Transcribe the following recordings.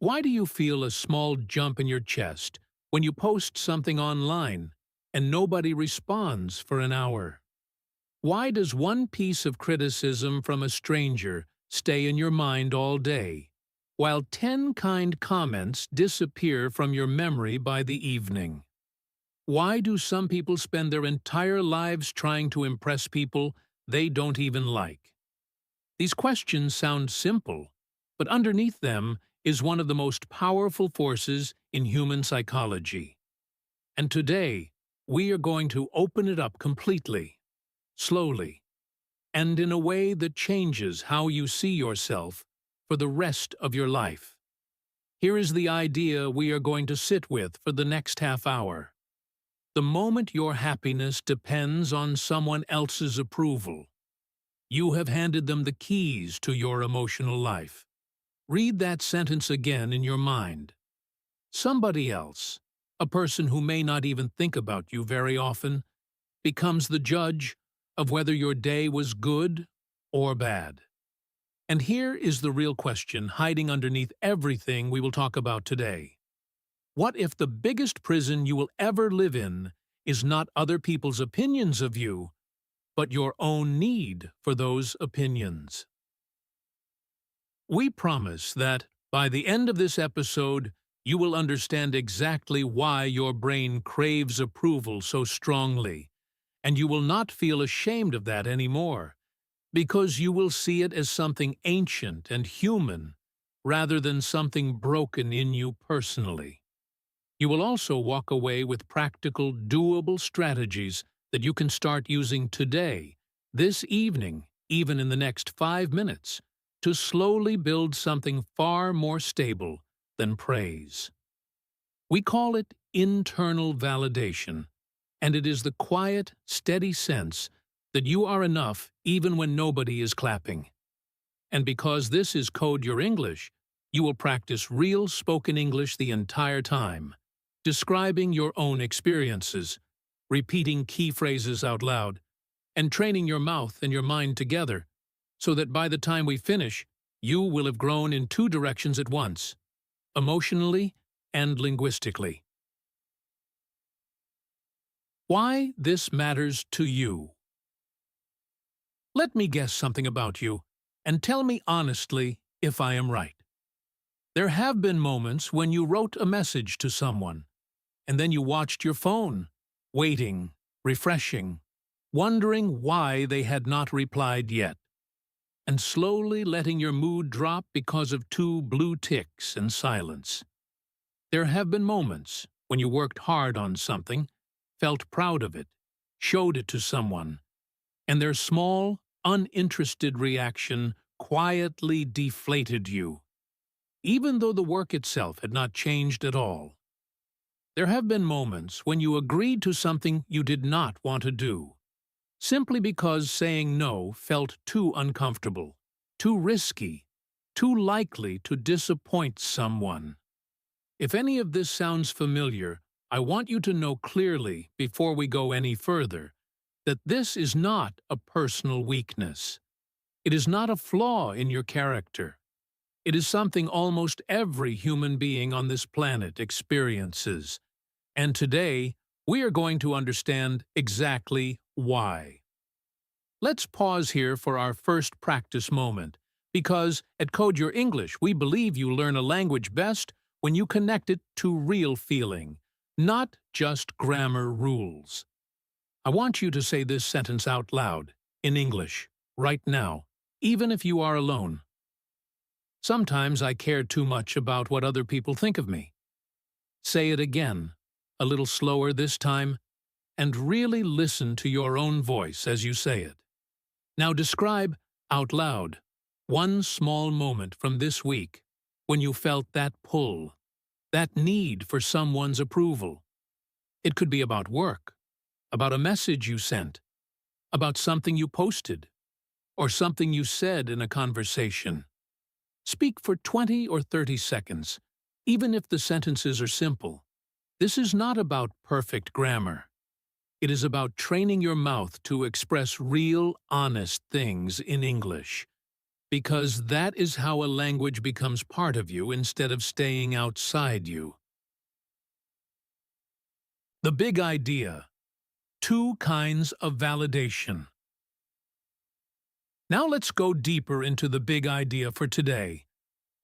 Why do you feel a small jump in your chest when you post something online and nobody responds for an hour? Why does one piece of criticism from a stranger stay in your mind all day, while 10 kind comments disappear from your memory by the evening? Why do some people spend their entire lives trying to impress people they don't even like? These questions sound simple, but underneath them is one of the most powerful forces in human psychology. And today, we are going to open it up completely, slowly, and in a way that changes how you see yourself for the rest of your life. Here is the idea we are going to sit with for the next half hour. The moment your happiness depends on someone else's approval, you have handed them the keys to your emotional life. Read that sentence again in your mind. Somebody else, a person who may not even think about you very often, becomes the judge of whether your day was good or bad. And here is the real question hiding underneath everything we will talk about today. What if the biggest prison you will ever live in is not other people's opinions of you, but your own need for those opinions? We promise that, by the end of this episode, you will understand exactly why your brain craves approval so strongly, and you will not feel ashamed of that anymore, because you will see it as something ancient and human, rather than something broken in you personally. You will also walk away with practical, doable strategies that you can start using today, this evening, even in the next 5 minutes, to slowly build something far more stable than praise. We call it internal validation, and it is the quiet, steady sense that you are enough even when nobody is clapping. And because this is Code Your English, you will practice real spoken English the entire time, describing your own experiences, repeating key phrases out loud, and training your mouth and your mind together, so that by the time we finish, you will have grown in 2 directions at once, emotionally and linguistically. Why this matters to you. Let me guess something about you, and tell me honestly if I am right. There have been moments when you wrote a message to someone, and then you watched your phone, waiting, refreshing, wondering why they had not replied yet, and slowly letting your mood drop because of 2 blue ticks and silence. There have been moments when you worked hard on something, felt proud of it, showed it to someone, and their small, uninterested reaction quietly deflated you, even though the work itself had not changed at all. There have been moments when you agreed to something you did not want to do, simply because saying no felt too uncomfortable, too risky, too likely to disappoint someone. If any of this sounds familiar, I want you to know clearly, before we go any further, that this is not a personal weakness. It is not a flaw in your character. It is something almost every human being on this planet experiences. And today, we are going to understand exactly why. Let's pause here for our first practice moment, because at Code Your English, we believe you learn a language best when you connect it to real feeling, not just grammar rules. I want you to say this sentence out loud, in English, right now, even if you are alone. Sometimes I care too much about what other people think of me. Say it again, a little slower this time, and really listen to your own voice as you say it. Now describe, out loud, one small moment from this week when you felt that pull, that need for someone's approval. It could be about work, about a message you sent, about something you posted, or something you said in a conversation. Speak for 20 or 30 seconds, even if the sentences are simple. This is not about perfect grammar. It is about training your mouth to express real, honest things in English. because that is how a language becomes part of you instead of staying outside you. The big idea: two kinds of validation. Now let's go deeper into the big idea for today,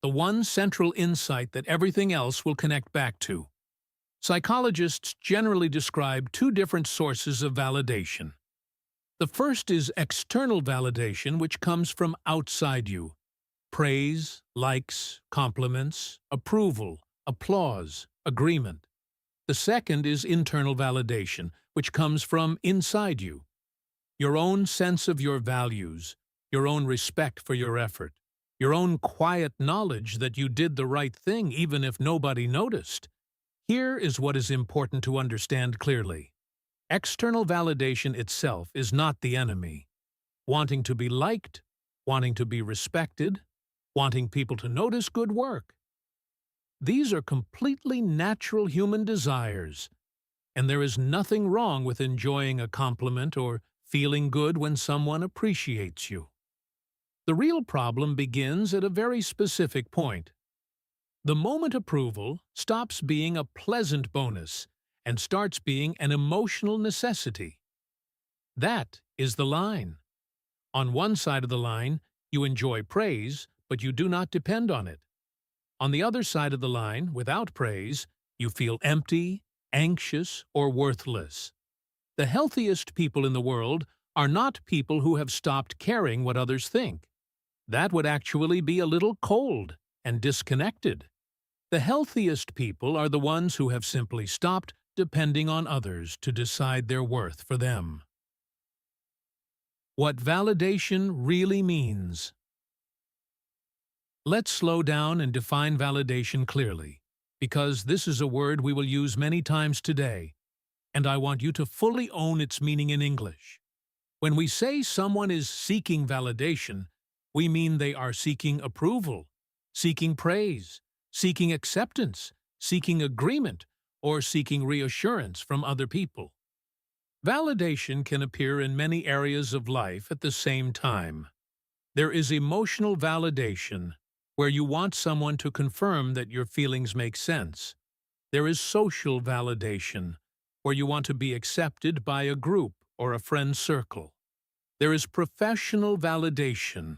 the one central insight that everything else will connect back to. Psychologists generally describe two different sources of validation. The first is external validation, which comes from outside you. Praise, likes, compliments, approval, applause, agreement. The second is internal validation, which comes from inside you. Your own sense of your values, your own respect for your effort, your own quiet knowledge that you did the right thing even if nobody noticed. Here is what is important to understand clearly. External validation itself is not the enemy. Wanting to be liked, wanting to be respected, wanting people to notice good work. These are completely natural human desires, and there is nothing wrong with enjoying a compliment or feeling good when someone appreciates you. The real problem begins at a very specific point. The moment approval stops being a pleasant bonus and starts being an emotional necessity. That is the line. On one side of the line, you enjoy praise, but you do not depend on it. On the other side of the line, without praise, you feel empty, anxious, or worthless. The healthiest people in the world are not people who have stopped caring what others think. That would actually be a little cold and disconnected. The healthiest people are the ones who have simply stopped depending on others to decide their worth for them. What validation really means. Let's slow down and define validation clearly, because this is a word we will use many times today, and I want you to fully own its meaning in English. When we say someone is seeking validation, we mean they are seeking approval, seeking praise, seeking acceptance, seeking agreement, or seeking reassurance from other people. Validation can appear in many areas of life at the same time. There is emotional validation, where you want someone to confirm that your feelings make sense. There is social validation, where you want to be accepted by a group or a friend circle. There is professional validation,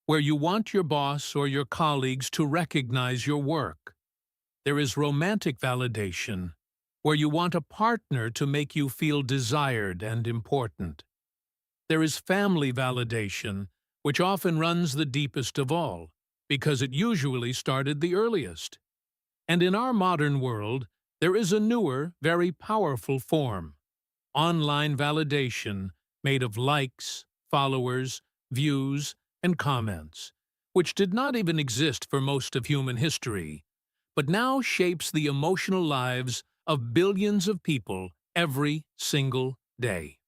where you want your boss or your colleagues to recognize your work. There is romantic validation, where you want a partner to make you feel desired and important. There is family validation, which often runs the deepest of all, because it usually started the earliest. And in our modern world, there is a newer, very powerful form: online validation, made of likes, followers, views, and comments, which did not even exist for most of human history, but now shapes the emotional lives of billions of people every single day.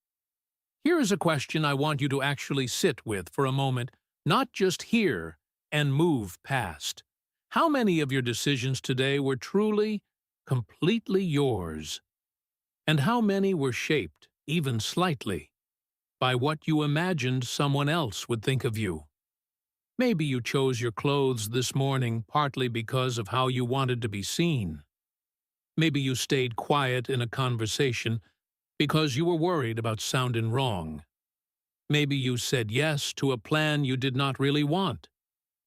Here is a question I want you to actually sit with for a moment, not just hear and move past. How many of your decisions today were truly, completely yours? And how many were shaped, even slightly, by what you imagined someone else would think of you? Maybe you chose your clothes this morning partly because of how you wanted to be seen. Maybe you stayed quiet in a conversation because you were worried about sounding wrong. Maybe you said yes to a plan you did not really want,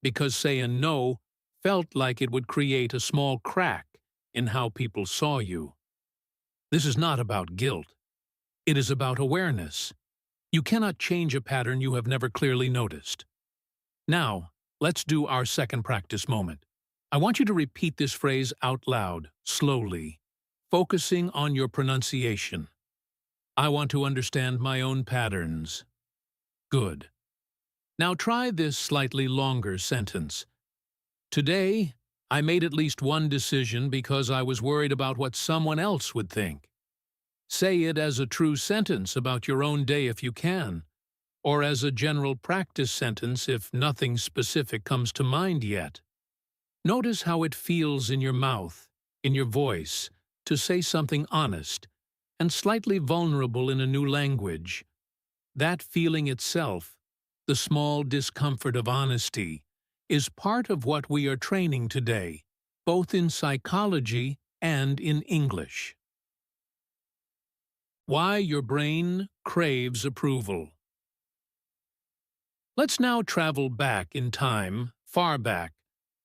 because saying no felt like it would create a small crack in how people saw you. This is not about guilt. It is about awareness. You cannot change a pattern you have never clearly noticed. Now, let's do our second practice moment. I want you to repeat this phrase out loud, slowly, focusing on your pronunciation. I want to understand my own patterns. Good. Now try this slightly longer sentence. Today, I made at least one decision because I was worried about what someone else would think. Say it as a true sentence about your own day if you can, or as a general practice sentence if nothing specific comes to mind yet. Notice how it feels in your mouth, in your voice, to say something honest and slightly vulnerable in a new language. That feeling itself the small discomfort of honesty, is part of what we are training today, both in psychology and in English. Why your brain craves approval. Let's now travel back in time, far back,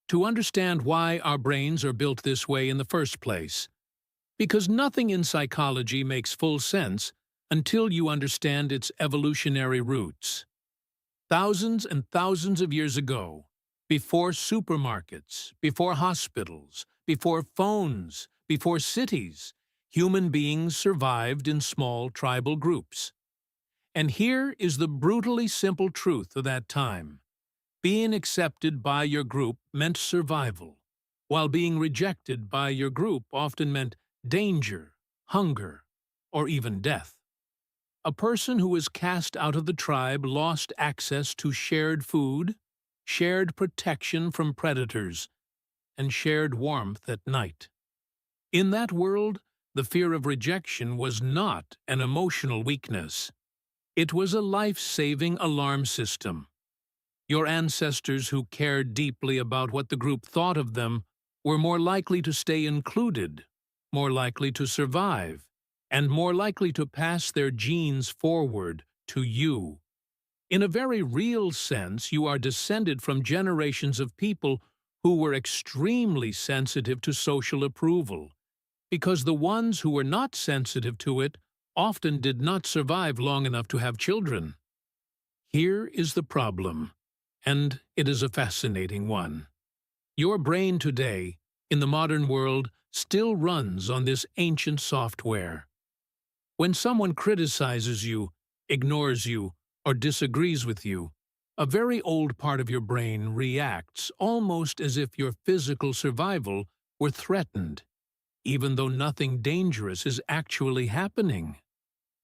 to understand why our brains are built this way in the first place. Because nothing in psychology makes full sense until you understand its evolutionary roots. Thousands and thousands of years ago, before supermarkets, before hospitals, before phones, before cities, human beings survived in small tribal groups. And here is the brutally simple truth of that time. Being accepted by your group meant survival, while being rejected by your group often meant danger, hunger, or even death. A person who was cast out of the tribe lost access to shared food, shared protection from predators, and shared warmth at night. In that world, the fear of rejection was not an emotional weakness. It was a life-saving alarm system. Your ancestors who cared deeply about what the group thought of them were more likely to stay included, more likely to survive, and more likely to pass their genes forward to you. In a very real sense, you are descended from generations of people who were extremely sensitive to social approval, because the ones who were not sensitive to it often did not survive long enough to have children. Here is the problem, and it is a fascinating one. Your brain today, in the modern world, still runs on this ancient software. When someone criticizes you, ignores you, or disagrees with you, a very old part of your brain reacts almost as if your physical survival were threatened, even though nothing dangerous is actually happening.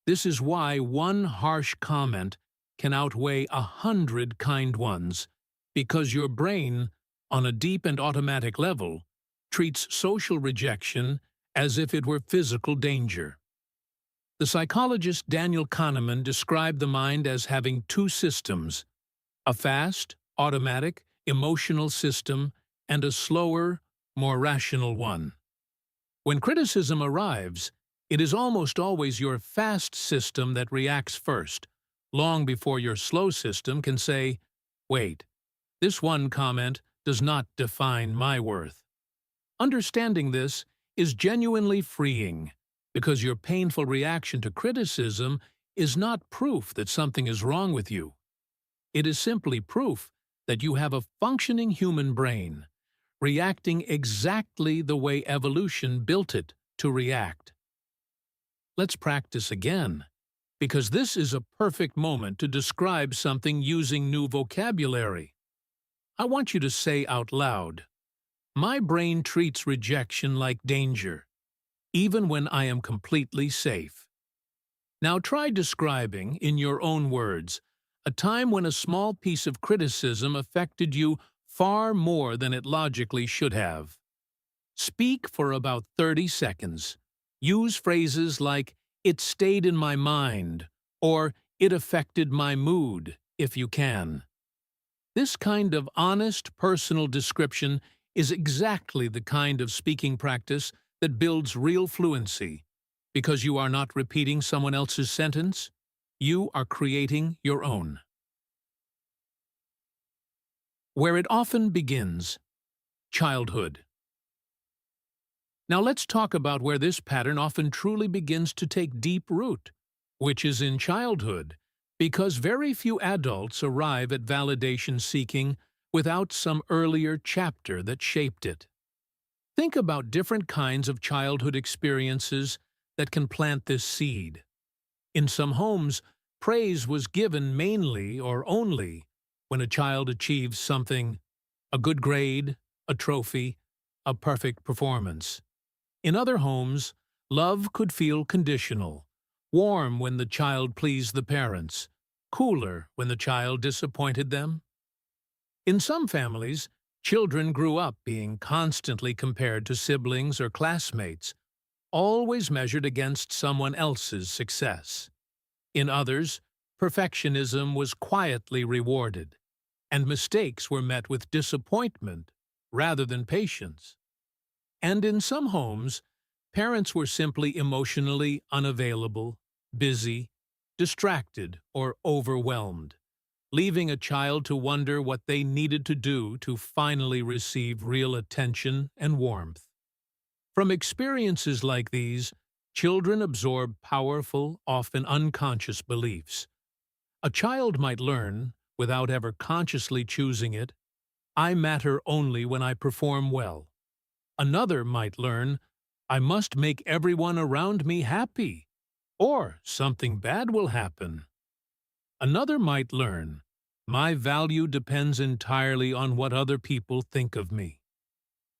This is why one harsh comment can outweigh 100 kind ones, because your brain, on a deep and automatic level, treats social rejection as if it were physical danger. The psychologist Daniel Kahneman described the mind as having two systems: a fast, automatic, emotional system, and a slower, more rational one. When criticism arrives, it is almost always your fast system that reacts first, long before your slow system can say, "Wait, this one comment does not define my worth." Understanding this is genuinely freeing, because your painful reaction to criticism is not proof that something is wrong with you. It is simply proof that you have a functioning human brain, reacting exactly the way evolution built it to react. Let's practice again, because this is a perfect moment to describe something using new vocabulary. I want you to say out loud, "My brain treats rejection like danger, even when I am completely safe." Now try describing, in your own words, a time when a small piece of criticism affected you far more than it logically should have. Speak for about 30 seconds. Use phrases like, "It stayed in my mind," or "It affected my mood," if you can. This kind of honest, personal description is exactly the kind of speaking practice that builds real fluency, because you are not repeating someone else's sentence, you are creating your own. Where it often begins: childhood. Now let's talk about where this pattern often truly begins to take deep root, which is in childhood, because very few adults arrive at validation seeking without some earlier chapter that shaped it. Think about different kinds of childhood experiences that can plant this seed. In some homes, praise was given mainly or only when a child achieves something: a good grade, a trophy, a perfect performance. In other homes, love could feel conditional, warm when the child pleased the parents, cooler when the child disappointed them. In some families, children grew up being constantly compared to siblings or classmates, always measured against someone else's success. In others, perfectionism was quietly rewarded, and mistakes were met with disappointment rather than patience. And in some homes, parents were simply emotionally unavailable, busy, distracted, or overwhelmed, leaving a child to wonder what they needed to do to finally receive real attention and warmth. From experiences like these, children absorb powerful, often unconscious beliefs. A child might learn, without ever consciously choosing it, I matter only when I perform well. Another might learn, I must make everyone around me happy, or something bad will happen. Another might learn, my value depends entirely on what other people think of me.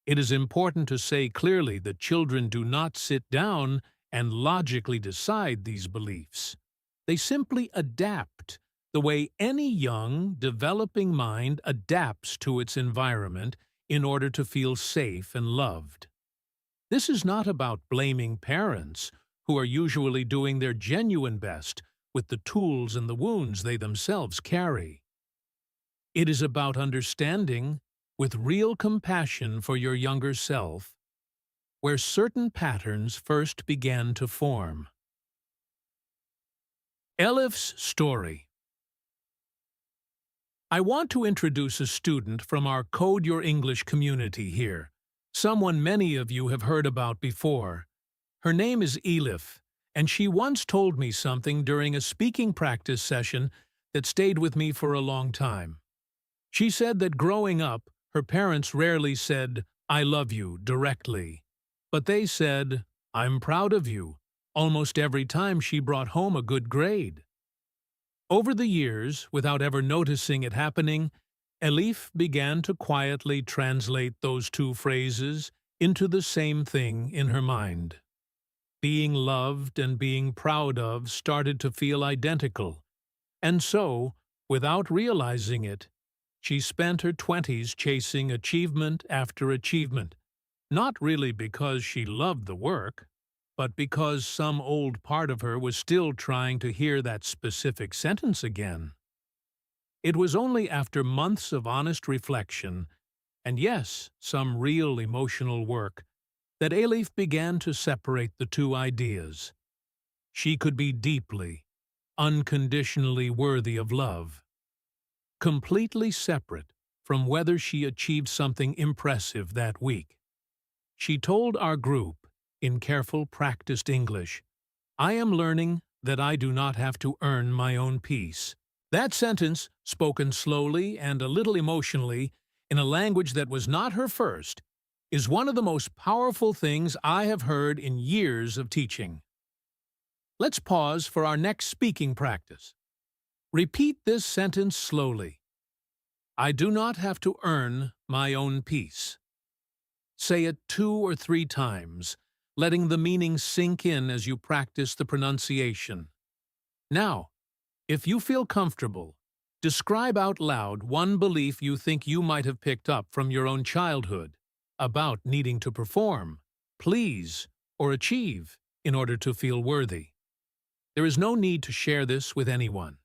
It is important to say clearly that children do not sit down and logically decide these beliefs. They simply adapt, the way any young, developing mind adapts to its environment in order to feel safe and loved. This is not about blaming parents, who are usually doing their genuine best with the tools and the wounds they themselves carry. It is about understanding, with real compassion for your younger self, where certain patterns first began to form. Elif's story. I want to introduce a student from our Code Your English community here, someone many of you have heard about before. Her name is Elif, and she once told me something during a speaking practice session that stayed with me for a long time. She said that growing up, her parents rarely said, I love you, directly, but they said, I'm proud of you, almost every time she brought home a good grade. Over the years, without ever noticing it happening, Elif began to quietly translate those two phrases into the same thing in her mind. Being loved and being proud of started to feel identical, and so, without realizing it, she spent her 20s chasing achievement after achievement, not really because she loved the work, but because some old part of her was still trying to hear that specific sentence again. It was only after months of honest reflection, and yes, some real emotional work, that Elif began to separate the two ideas. She could be deeply, unconditionally worthy of love, completely separate from whether she achieved something impressive that week. She told our group, in careful, practiced English, I am learning that I do not have to earn my own peace. That sentence, spoken slowly and a little emotionally, in a language that was not her first, is one of the most powerful things I have heard in years of teaching. Let's pause for our next speaking practice. Repeat this sentence slowly. I do not have to earn my own peace. Say it 2 or 3 times, letting the meaning sink in as you practice the pronunciation. Now, if you feel comfortable, describe out loud one belief you think you might have picked up from your own childhood about needing to perform, please, or achieve in order to feel worthy. There is no need to share this with anyone.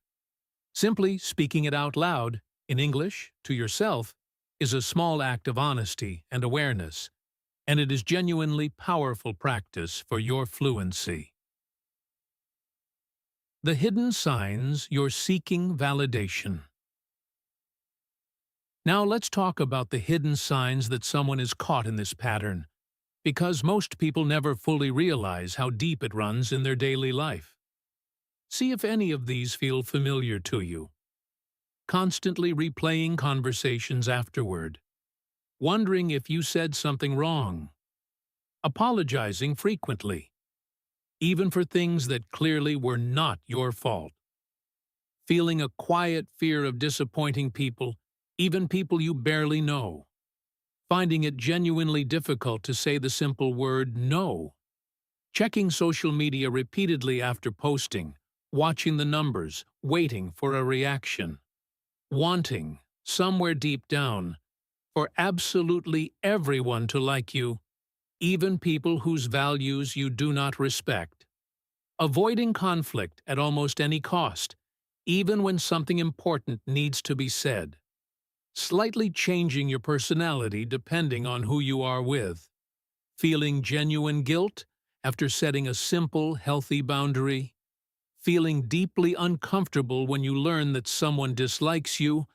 Simply speaking it out loud, in English, to yourself, is a small act of honesty and awareness, and it is genuinely powerful practice for your fluency. The hidden signs you're seeking validation. Now let's talk about the hidden signs that someone is caught in this pattern, because most people never fully realize how deep it runs in their daily life. See if any of these feel familiar to you. Constantly replaying conversations afterward, wondering if you said something wrong, apologizing frequently, even for things that clearly were not your fault, feeling a quiet fear of disappointing people, even people you barely know, finding it genuinely difficult to say the simple word no, checking social media repeatedly after posting, watching the numbers, waiting for a reaction, wanting, somewhere deep down, for absolutely everyone to like you, even people whose values you do not respect, avoiding conflict at almost any cost, even when something important needs to be said, slightly changing your personality depending on who you are with, feeling genuine guilt after setting a simple, healthy boundary, feeling deeply uncomfortable when you learn that someone dislikes you,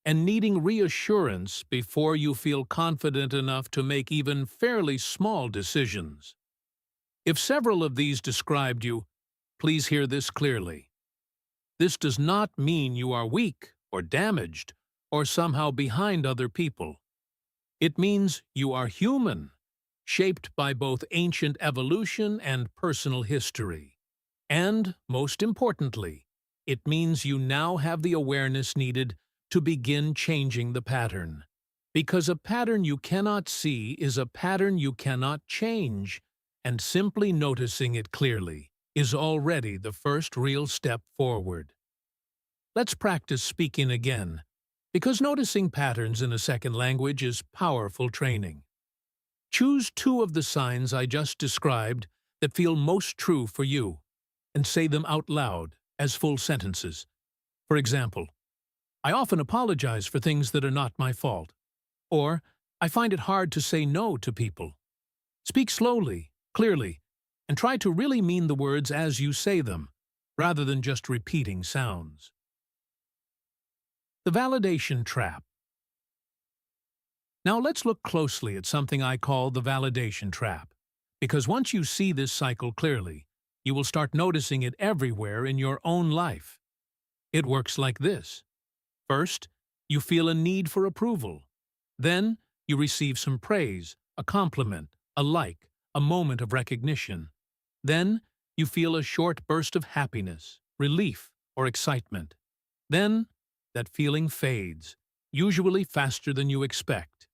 and needing reassurance before you feel confident enough to make even fairly small decisions. If several of these described you, please hear this clearly. This does not mean you are weak or damaged or somehow behind other people. It means you are human, shaped by both ancient evolution and personal history. And, most importantly, it means you now have the awareness needed to begin changing the pattern. Because a pattern you cannot see is a pattern you cannot change, and simply noticing it clearly is already the first real step forward. Let's practice speaking again, because noticing patterns in a second language is powerful training. Choose two of the signs I just described that feel most true for you, and say them out loud as full sentences. For example, I often apologize for things that are not my fault. Or, I find it hard to say no to people. Speak slowly, clearly, and try to really mean the words as you say them, rather than just repeating sounds. The validation trap. Now let's look closely at something I call the validation trap, because once you see this cycle clearly, you will start noticing it everywhere in your own life. It works like this. First, you feel a need for approval. Then, you receive some praise, a compliment, a like, a moment of recognition. Then, you feel a short burst of happiness, relief, or excitement. Then, that feeling fades, usually faster than you expect.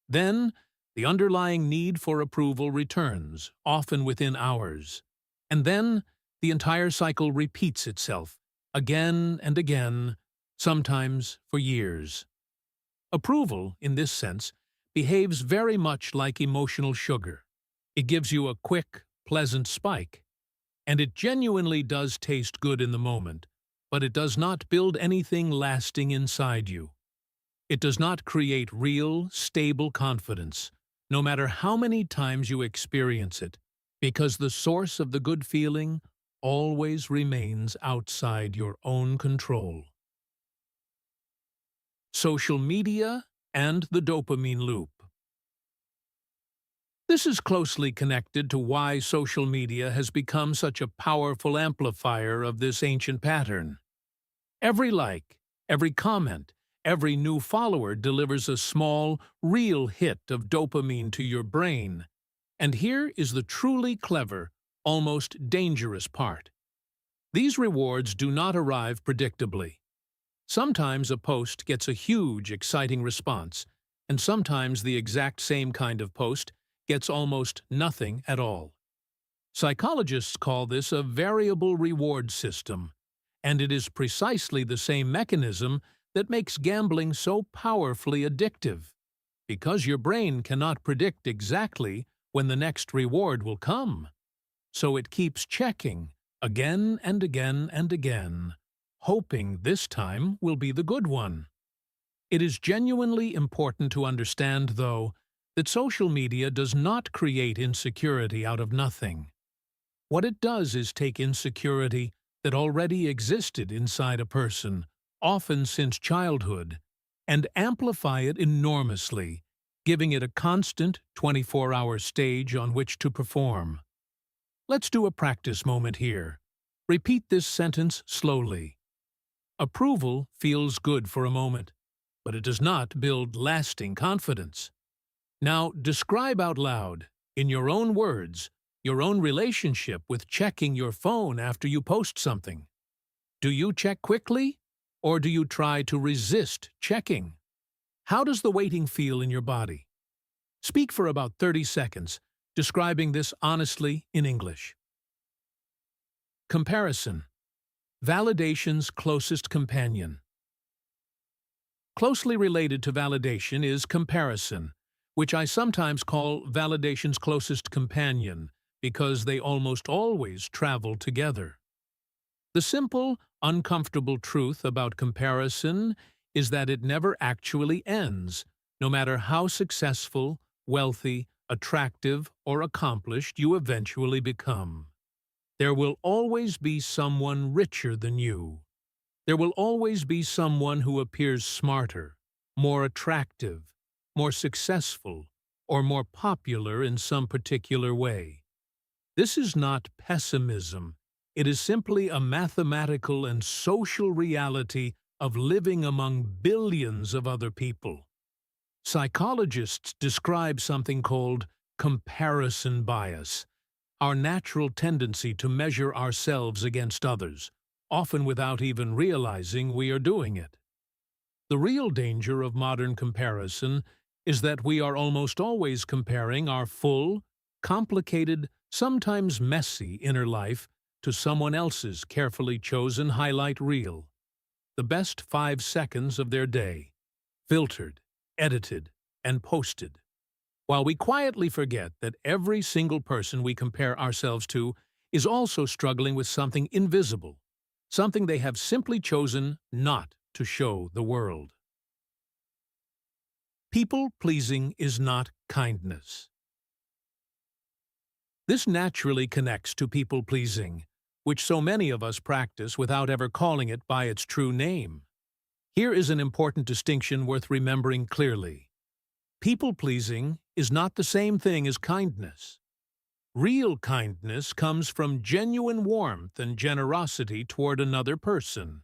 Then, the underlying need for approval returns, often within hours. And then, the entire cycle repeats itself, again and again, sometimes for years. Approval, in this sense, behaves very much like emotional sugar. It gives you a quick, pleasant spike. And it genuinely does taste good in the moment, but it does not build anything lasting inside you. It does not create real, stable confidence, no matter how many times you experience it, because the source of the good feeling always remains outside your own control. Social media and the dopamine loop. This is closely connected to why social media has become such a powerful amplifier of this ancient pattern. Every like, every comment, every new follower delivers a small, real hit of dopamine to your brain. And here is the truly clever, almost dangerous part. These rewards do not arrive predictably. Sometimes a post gets a huge, exciting response, and sometimes the exact same kind of post gets almost nothing at all. Psychologists call this a variable reward system, and it is precisely the same mechanism that makes gambling so powerfully addictive, because your brain cannot predict exactly when the next reward will come. So it keeps checking, again and again and again, hoping this time will be the good one. It is genuinely important to understand, though, that social media does not create insecurity out of nothing. What it does is take insecurity that already existed inside a person, often since childhood, and amplify it enormously, giving it a constant 24-hour stage on which to perform. Let's do a practice moment here. Repeat this sentence slowly. Approval feels good for a moment, but it does not build lasting confidence. Now, describe out loud, in your own words, your own relationship with checking your phone after you post something. Do you check quickly, or do you try to resist checking? How does the waiting feel in your body? Speak for about 30 seconds, describing this honestly in English. Comparison. Validation's closest companion. Closely related to validation is comparison, which I sometimes call validation's closest companion because they almost always travel together. The simple, uncomfortable truth about comparison is that it never actually ends, no matter how successful, wealthy, attractive, or accomplished you eventually become. There will always be someone richer than you. There will always be someone who appears smarter, more attractive, more successful, or more popular in some particular way. This is not pessimism. It is simply a mathematical and social reality of living among billions of other people. Psychologists describe something called comparison bias, our natural tendency to measure ourselves against others, often without even realizing we are doing it. The real danger of modern comparison is that we are almost always comparing our full, complicated, sometimes messy inner life to someone else's carefully chosen highlight reel, the best 5 seconds of their day, filtered, edited, and posted, while we quietly forget that every single person we compare ourselves to is also struggling with something invisible, something they have simply chosen not to show the world. People-pleasing is not kindness. This naturally connects to people-pleasing, which so many of us practice without ever calling it by its true name. Here is an important distinction worth remembering clearly. People-pleasing is not the same thing as kindness. Real kindness comes from genuine warmth and generosity toward another person.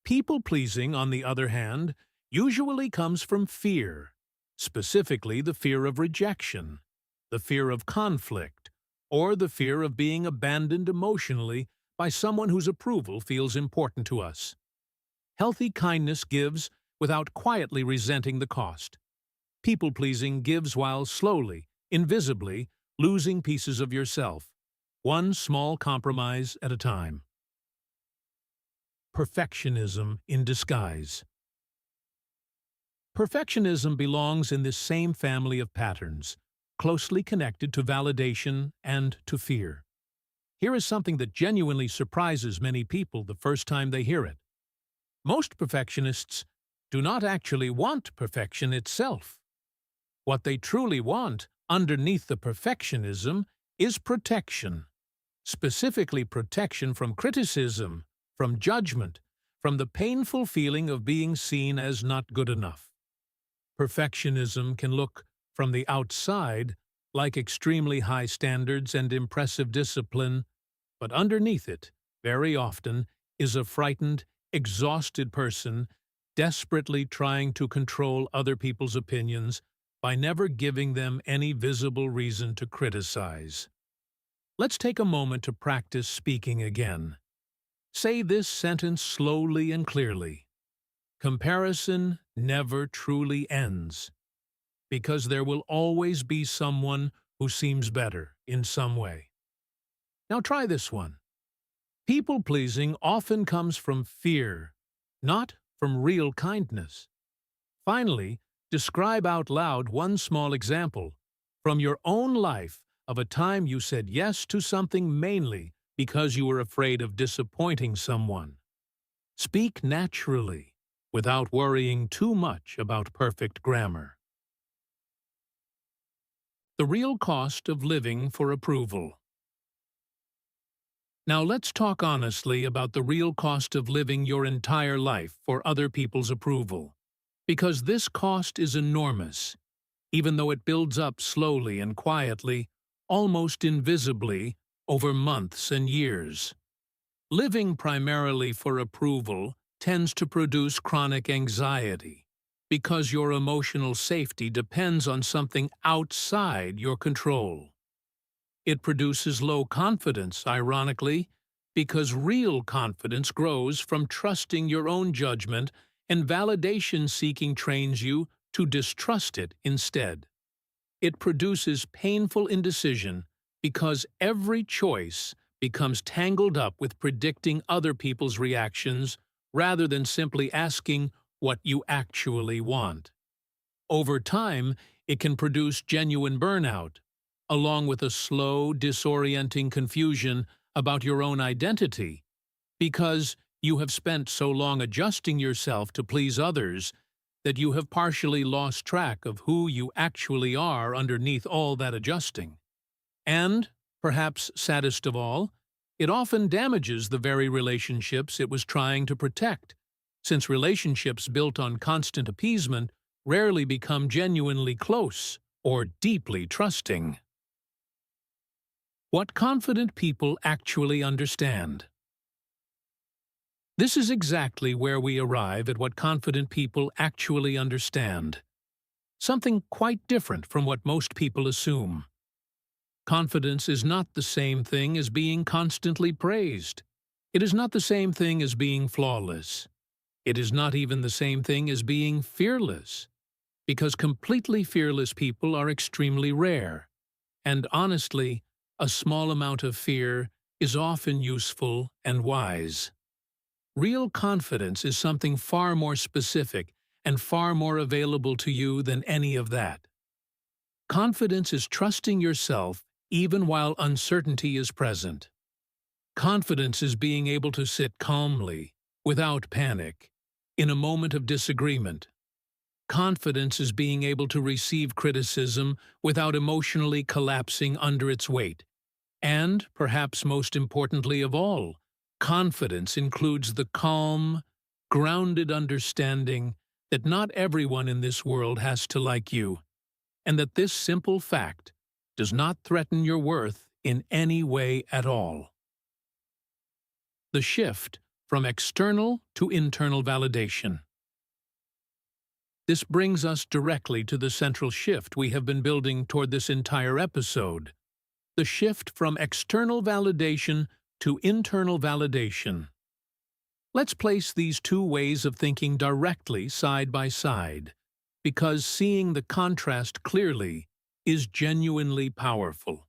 People-pleasing, on the other hand, usually comes from fear, specifically the fear of rejection, the fear of conflict, or the fear of being abandoned emotionally by someone whose approval feels important to us. Healthy kindness gives without quietly resenting the cost. People-pleasing gives while slowly, invisibly, losing pieces of yourself, one small compromise at a time. Perfectionism in disguise. Perfectionism belongs in this same family of patterns, closely connected to validation and to fear. Here is something that genuinely surprises many people the first time they hear it. Most perfectionists do not actually want perfection itself. What they truly want, underneath the perfectionism, is protection. Specifically protection from criticism, from judgment, from the painful feeling of being seen as not good enough. Perfectionism can look, from the outside, like extremely high standards and impressive discipline, but underneath it, very often, is a frightened, exhausted person desperately trying to control other people's opinions by never giving them any visible reason to criticize. Let's take a moment to practice speaking again. Say this sentence slowly and clearly. Comparison never truly ends, because there will always be someone who seems better in some way. Now try this one. People-pleasing often comes from fear, not from real kindness. Finally, describe out loud one small example from your own life of a time you said yes to something mainly because you were afraid of disappointing someone. Speak naturally, without worrying too much about perfect grammar. The real cost of living for approval. Now let's talk honestly about the real cost of living your entire life for other people's approval. Because this cost is enormous, even though it builds up slowly and quietly, almost invisibly, over months and years. Living primarily for approval tends to produce chronic anxiety, because your emotional safety depends on something outside your control. It produces low confidence, ironically, because real confidence grows from trusting your own judgment, and validation-seeking trains you to distrust it instead. It produces painful indecision because every choice becomes tangled up with predicting other people's reactions rather than simply asking what you actually want. Over time, it can produce genuine burnout, along with a slow, disorienting confusion about your own identity, because you have spent so long adjusting yourself to please others that you have partially lost track of who you actually are underneath all that adjusting. And, perhaps saddest of all, it often damages the very relationships it was trying to protect, since relationships built on constant appeasement rarely become genuinely close or deeply trusting. What confident people actually understand. This is exactly where we arrive at what confident people actually understand. Something quite different from what most people assume. Confidence is not the same thing as being constantly praised. It is not the same thing as being flawless. It is not even the same thing as being fearless, because completely fearless people are extremely rare. And honestly, a small amount of fear is often useful and wise. Real confidence is something far more specific and far more available to you than any of that. Confidence is trusting yourself even while uncertainty is present. Confidence is being able to sit calmly, without panic, in a moment of disagreement. Confidence is being able to receive criticism without emotionally collapsing under its weight. And, perhaps most importantly of all, confidence includes the calm, grounded understanding that not everyone in this world has to like you, and that this simple fact does not threaten your worth in any way at all. The shift from external to internal validation. This brings us directly to the central shift we have been building toward this entire episode. The shift from external validation to internal validation. Let's place these two ways of thinking directly side by side, because seeing the contrast clearly is genuinely powerful.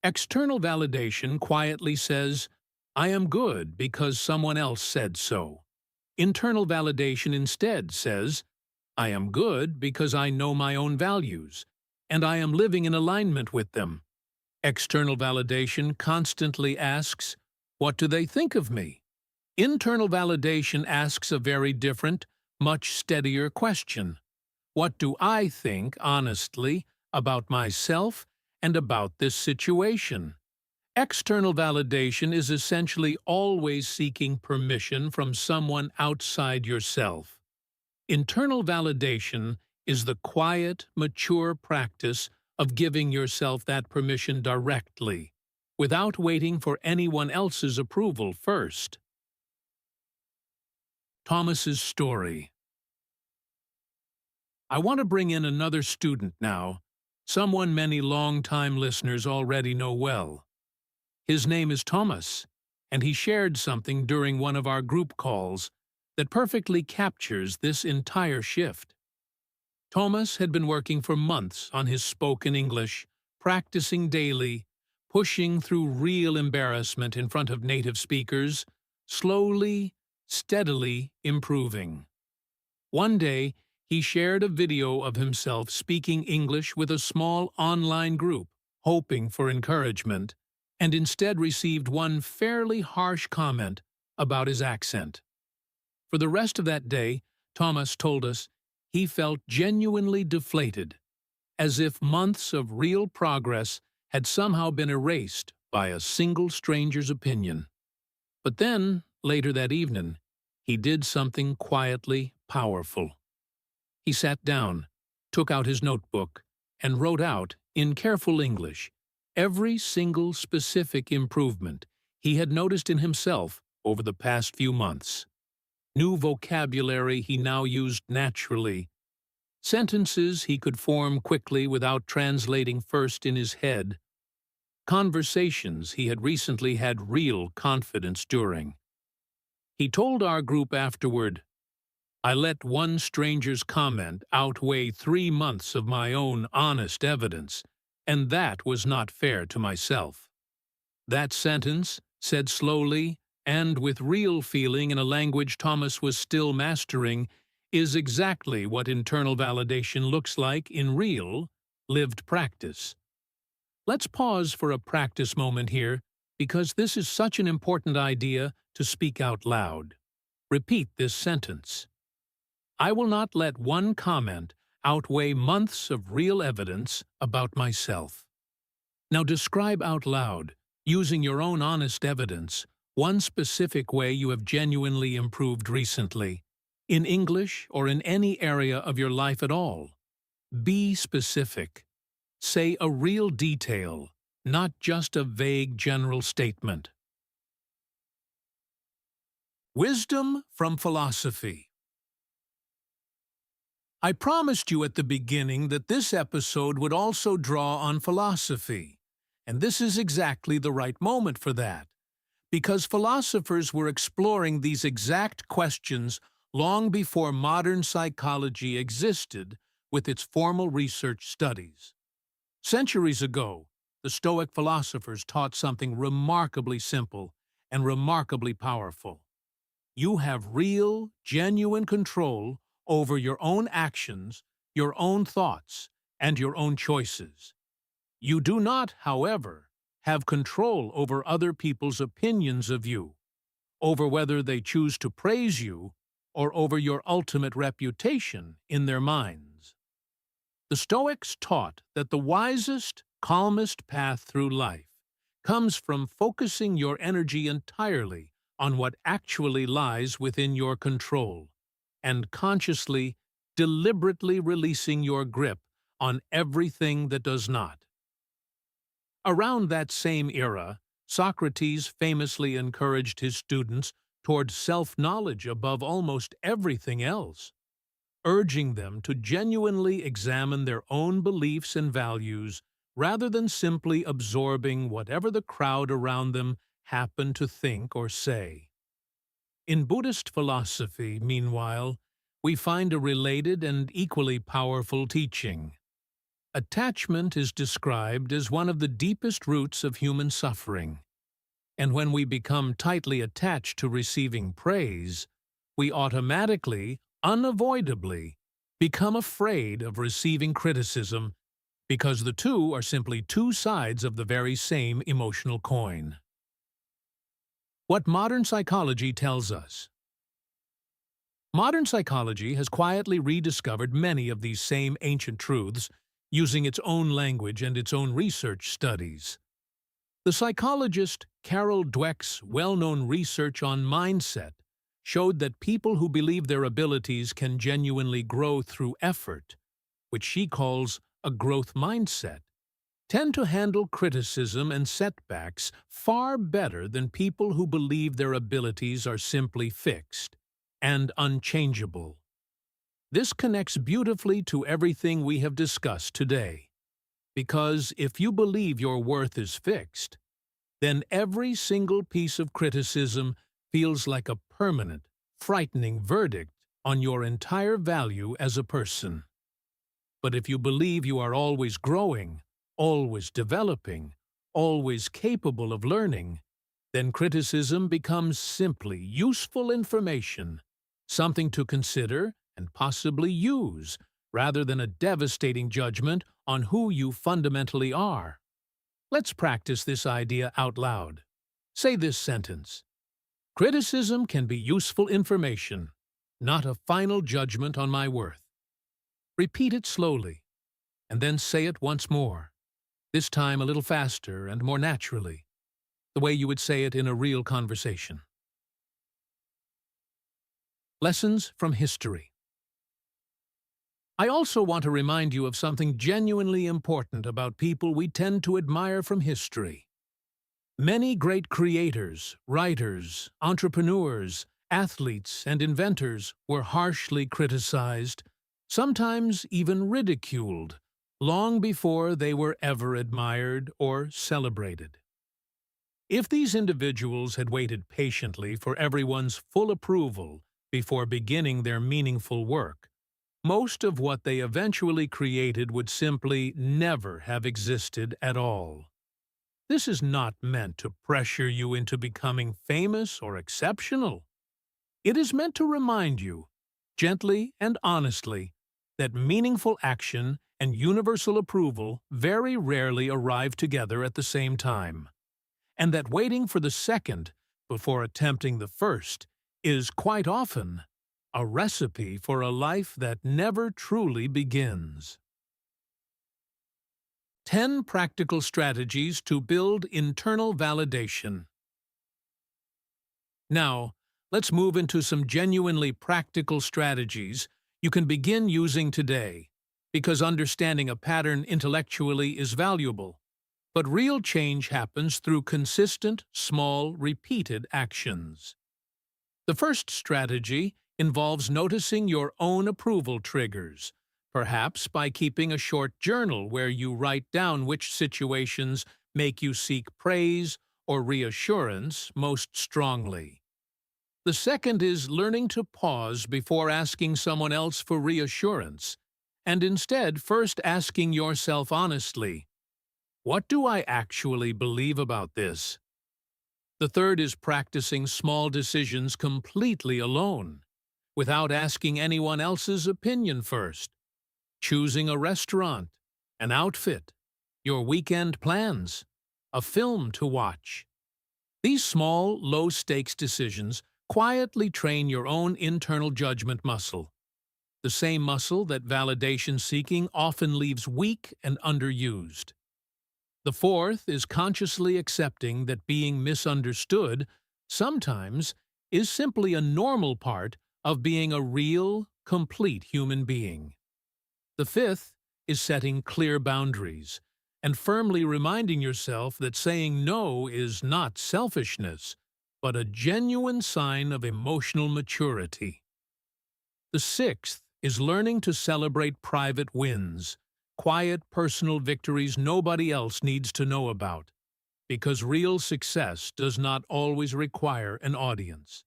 External validation quietly says, "I am good because someone else said so." Internal validation instead says, "I am good because I know my own values, and I am living in alignment with them." External validation constantly asks, "What do they think of me?" Internal validation asks a very different, much steadier question. What do I think, honestly, about myself and about this situation? External validation is essentially always seeking permission from someone outside yourself. Internal validation is the quiet, mature practice of giving yourself that permission directly, without waiting for anyone else's approval first. Thomas's story. I want to bring in another student now, someone many long-time listeners already know well. His name is Thomas, and he shared something during one of our group calls that perfectly captures this entire shift. Thomas had been working for months on his spoken English, practicing daily, pushing through real embarrassment in front of native speakers, slowly, steadily improving. One day, he shared a video of himself speaking English with a small online group, hoping for encouragement, and instead received one fairly harsh comment about his accent. For the rest of that day, Thomas told us he felt genuinely deflated, as if months of real progress had somehow been erased by a single stranger's opinion. But then, later that evening, he did something quietly powerful. He sat down, took out his notebook, and wrote out, in careful English, every single specific improvement he had noticed in himself over the past few months. New vocabulary he now used naturally, sentences he could form quickly without translating first in his head, conversations he had recently had real confidence during. He told our group afterward, "I let one stranger's comment outweigh 3 months of my own honest evidence, and that was not fair to myself." That sentence, said slowly and with real feeling in a language Thomas was still mastering, is exactly what internal validation looks like in real, lived practice. Let's pause for a practice moment here because this is such an important idea to speak out loud. Repeat this sentence. I will not let one comment outweigh months of real evidence about myself. Now describe out loud, using your own honest evidence, one specific way you have genuinely improved recently, in English or in any area of your life at all. Be specific. Say a real detail, not just a vague general statement. Wisdom from philosophy. I promised you at the beginning that this episode would also draw on philosophy, and this is exactly the right moment for that, because philosophers were exploring these exact questions long before modern psychology existed with its formal research studies. Centuries ago, the Stoic philosophers taught something remarkably simple and remarkably powerful. You have real, genuine control over your own actions, your own thoughts, and your own choices. You do not, however, have control over other people's opinions of you, over whether they choose to praise you, or over your ultimate reputation in their minds. The Stoics taught that the wisest, calmest path through life comes from focusing your energy entirely on what actually lies within your control, and consciously, deliberately releasing your grip on everything that does not. Around that same era, Socrates famously encouraged his students toward self-knowledge above almost everything else, urging them to genuinely examine their own beliefs and values rather than simply absorbing whatever the crowd around them happened to think or say. In Buddhist philosophy, meanwhile, we find a related and equally powerful teaching. Attachment is described as one of the deepest roots of human suffering, and when we become tightly attached to receiving praise, we automatically, unavoidably, become afraid of receiving criticism because the two are simply two sides of the very same emotional coin. What modern psychology tells us. Modern psychology has quietly rediscovered many of these same ancient truths using its own language and its own research studies. The psychologist Carol Dweck's well-known research on mindset showed that people who believe their abilities can genuinely grow through effort, which she calls a growth mindset, tend to handle criticism and setbacks far better than people who believe their abilities are simply fixed and unchangeable. This connects beautifully to everything we have discussed today, because if you believe your worth is fixed, then every single piece of criticism feels like a permanent, frightening verdict on your entire value as a person. But if you believe you are always growing, always developing, always capable of learning, then criticism becomes simply useful information, something to consider and possibly use, rather than a devastating judgment on who you fundamentally are. Let's practice this idea out loud. Say this sentence. Criticism can be useful information, not a final judgment on my worth. Repeat it slowly, and then say it once more, this time a little faster and more naturally, the way you would say it in a real conversation. Lessons from history. I also want to remind you of something genuinely important about people we tend to admire from history. Many great creators, writers, entrepreneurs, athletes, and inventors were harshly criticized, sometimes even ridiculed, long before they were ever admired or celebrated. If these individuals had waited patiently for everyone's full approval before beginning their meaningful work, most of what they eventually created would simply never have existed at all. This is not meant to pressure you into becoming famous or exceptional. It is meant to remind you, gently and honestly, that meaningful action and universal approval very rarely arrive together at the same time. and that waiting for the second before attempting the first is quite often a recipe for a life that never truly begins. 10 practical strategies to build internal validation. Now, let's move into some genuinely practical strategies you can begin using today, because understanding a pattern intellectually is valuable. But real change happens through consistent, small, repeated actions. The first strategy involves noticing your own approval triggers, perhaps by keeping a short journal where you write down which situations make you seek praise or reassurance most strongly. The second is learning to pause before asking someone else for reassurance, and instead first asking yourself honestly, what do I actually believe about this? The third is practicing small decisions completely alone, without asking anyone else's opinion first. Choosing a restaurant, an outfit, your weekend plans, a film to watch. These small, low-stakes decisions quietly train your own internal judgment muscle, the same muscle that validation-seeking often leaves weak and underused. The fourth is consciously accepting that being misunderstood sometimes is simply a normal part of being a real, complete human being. The fifth is setting clear boundaries and firmly reminding yourself that saying no is not selfishness, but a genuine sign of emotional maturity. The sixth is learning to celebrate private wins, quiet personal victories nobody else needs to know about, because real success does not always require an audience.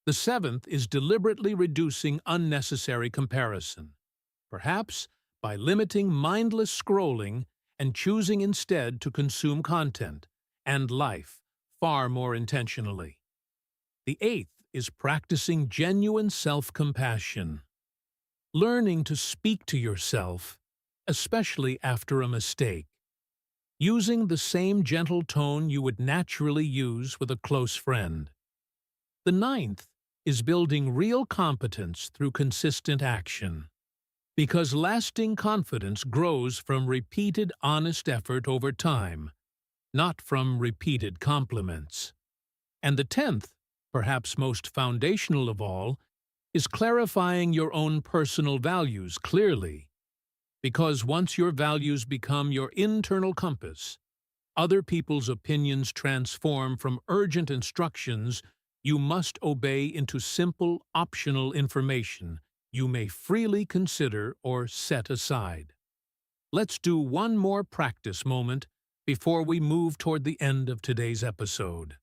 The seventh is deliberately reducing unnecessary comparison, perhaps by limiting mindless scrolling and choosing instead to consume content and life far more intentionally. The eighth is practicing genuine self-compassion, learning to speak to yourself, especially after a mistake, using the same gentle tone you would naturally use with a close friend. The ninth is building real competence through consistent action, because lasting confidence grows from repeated honest effort over time, not from repeated compliments. And the 10th, perhaps most foundational of all, is clarifying your own personal values clearly, because once your values become your internal compass, other people's opinions transform from urgent instructions you must obey into simple, optional information you may freely consider or set aside. Let's do one more practice moment before we move toward the end of today's episode.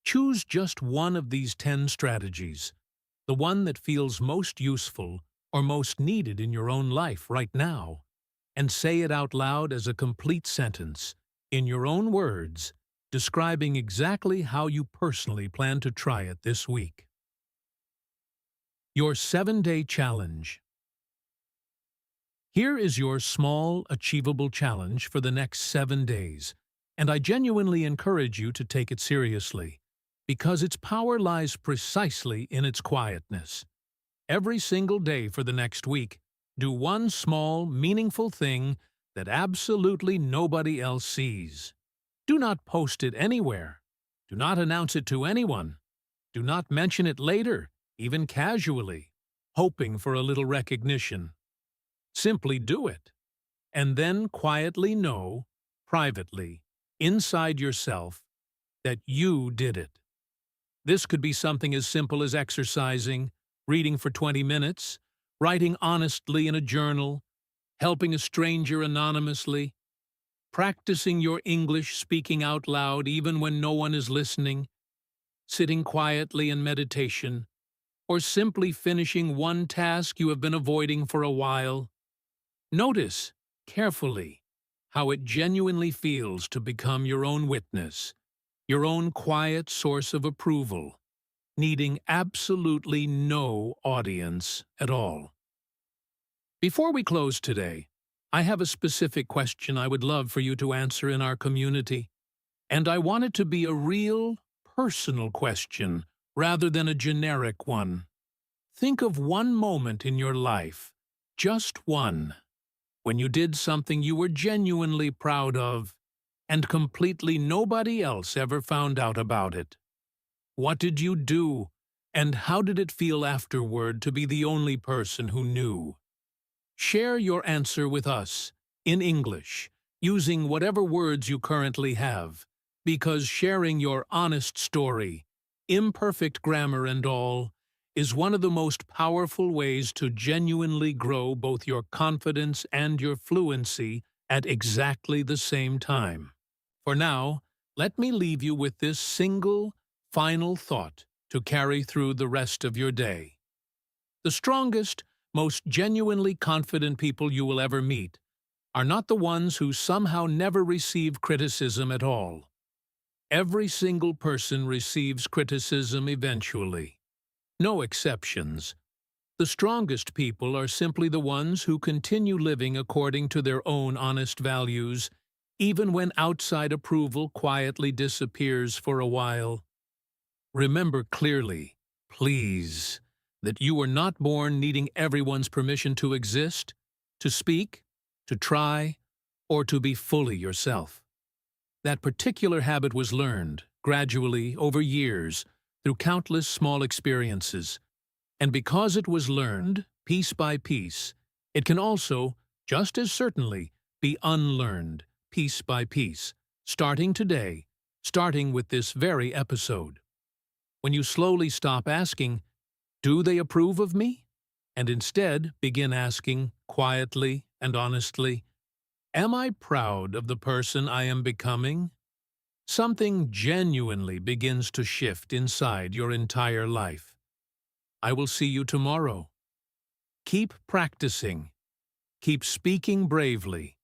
Choose just one of these 10 strategies, the one that feels most useful or most needed in your own life right now, and say it out loud as a complete sentence, in your own words, describing exactly how you personally plan to try it this week. Your 7-day challenge. Here is your small, achievable challenge for the next 7 days, and I genuinely encourage you to take it seriously, because its power lies precisely in its quietness. Every single day for the next week, do one small, meaningful thing that absolutely nobody else sees. Do not post it anywhere. Do not announce it to anyone. Do not mention it later, even casually, hoping for a little recognition. Simply do it, and then quietly know, privately, inside yourself, that you did it. This could be something as simple as exercising, reading for 20 minutes, writing honestly in a journal, helping a stranger anonymously, practicing your English speaking out loud even when no one is listening, sitting quietly in meditation, or simply finishing one task you have been avoiding for a while. Notice, carefully, how it genuinely feels to become your own witness, your own quiet source of approval, needing absolutely no audience at all. Before we close today, I have a specific question I would love for you to answer in our community. And I want it to be a real, personal question rather than a generic one. Think of one moment in your life, just one, when you did something you were genuinely proud of and completely nobody else ever found out about it. What did you do, and how did it feel afterward to be the only person who knew? Share your answer with us, in English, using whatever words you currently have, because sharing your honest story, imperfect grammar and all, is one of the most powerful ways to genuinely grow both your confidence and your fluency at exactly the same time. For now, let me leave you with this single, final thought to carry through the rest of your day. The strongest, most genuinely confident people you will ever meet are not the ones who somehow never receive criticism at all. Every single person receives criticism eventually. No exceptions. The strongest people are simply the ones who continue living according to their own honest values, even when outside approval quietly disappears for a while. Remember clearly, please, that you were not born needing everyone's permission to exist, to speak, to try, or to be fully yourself. That particular habit was learned, gradually, over years, through countless small experiences. And because it was learned, piece by piece, it can also, just as certainly, be unlearned, piece by piece, starting today, starting with this very episode. When you slowly stop asking, "Do they approve of me?" and instead begin asking, quietly and honestly, "Am I proud of the person I am becoming?" something genuinely begins to shift inside your entire life. I will see you tomorrow. Keep practicing, keep speaking bravely,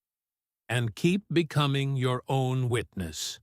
and keep becoming your own witness.